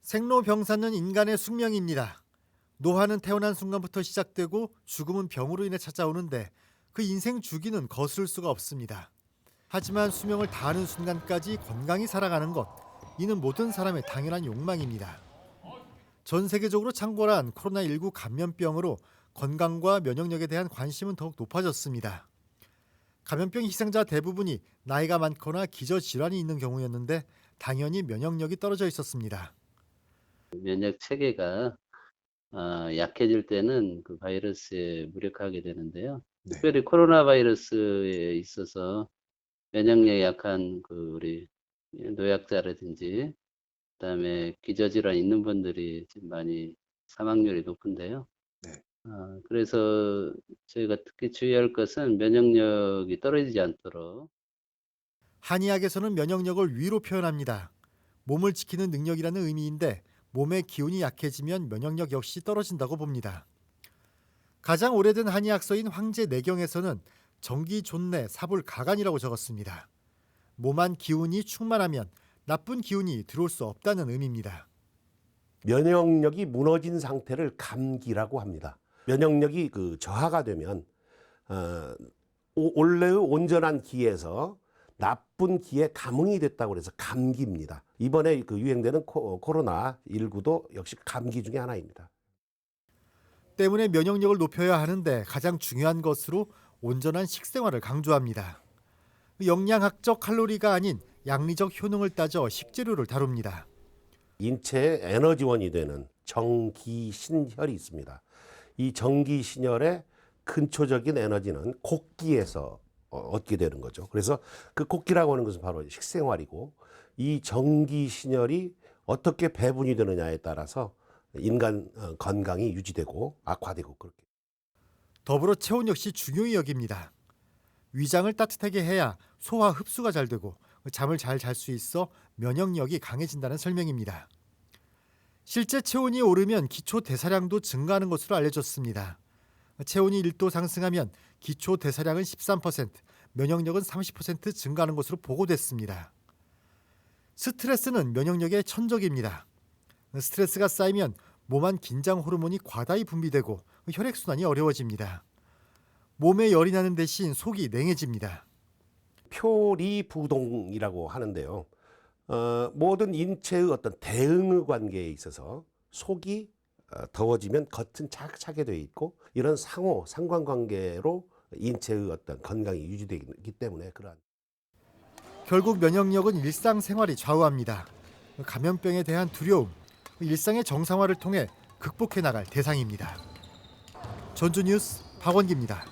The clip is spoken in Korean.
생로병사는 인간의 숙명입니다. 노화는 태어난 순간부터 시작되고 죽음은 병으로 인해 찾아오는데 그 인생 주기는 거스를 수가 없습니다. 하지만 수명을 다하는 순간까지 건강히 살아가는 것, 이는 모든 사람의 당연한 욕망입니다. 전 세계적으로 창궐한 코로나19 감염병으로 건강과 면역력에 대한 관심은 더욱 높아졌습니다. 감염병 희생자 대부분이 나이가 많거나 기저질환이 있는 경우였는데 당연히 면역력이 떨어져 있었습니다. 면역 체계가 약해질 때는 그 바이러스에 무력하게 되는데요. 네. 특별히 코로나 바이러스에 있어서 면역력이 약한 그 우리 노약자라든지 그다음에 기저질환 있는 분들이 지금 많이 사망률이 높은데요. 네. 그래서 저희가 특히 주의할 것은 면역력이 떨어지지 않도록 한의학에서는 면역력을 위로 표현합니다. 몸을 지키는 능력이라는 의미인데 몸의 기운이 약해지면 면역력 역시 떨어진다고 봅니다. 가장 오래된 한의학서인 황제내경에서는 정기존내 사불가간이라고 적었습니다. 몸안 기운이 충만하면 나쁜 기운이 들어올 수 없다는 의미입니다. 면역력이 무너진 상태를 감기라고 합니다. 면역력이 저하가 되면 원래의 온전한 기에서 나쁜 기에 감흥이 됐다고 해서 감기입니다. 이번에 유행되는 코로나19도 역시 감기 중에 하나입니다. 때문에 면역력을 높여야 하는데 가장 중요한 것으로 온전한 식생활을 강조합니다. 영양학적 칼로리가 아닌 양리적 효능을 따져 식재료를 다룹니다. 인체의 에너지원이 되는 정기신혈이 있습니다. 이 정기신혈의 근초적인 에너지는 곡기에서 얻게 되는 거죠. 그래서 그 곡기라고 하는 것은 바로 식생활이고, 이 정기신혈이 어떻게 배분이 되느냐에 따라서 인간 건강이 유지되고 악화되고 그렇게. 더불어 체온 역시 중요히 여깁니다. 위장을 따뜻하게 해야 소화 흡수가 잘 되고 잠을 잘 잘 수 있어 면역력이 강해진다는 설명입니다. 실제 체온이 오르면 기초 대사량도 증가하는 것으로 알려졌습니다. 체온이 1도 상승하면 기초 대사량은 13%, 면역력은 30% 증가하는 것으로 보고됐습니다. 스트레스는 면역력의 천적입니다. 스트레스가 쌓이면 몸 안 긴장 호르몬이 과다히 분비되고 혈액순환이 어려워집니다. 몸에 열이 나는 대신 속이 냉해집니다. 표리부동이라고 하는데요. 모든 인체의 어떤 대응의 관계에 있어서 속이 더워지면 겉은 차게 되어 있고, 이런 상관관계로 인체의 어떤 건강이 유지되기 때문에 그러한. 결국 면역력은 일상생활이 좌우합니다. 감염병에 대한 두려움, 일상의 정상화를 통해 극복해 나갈 대상입니다. 전주뉴스 박원기입니다.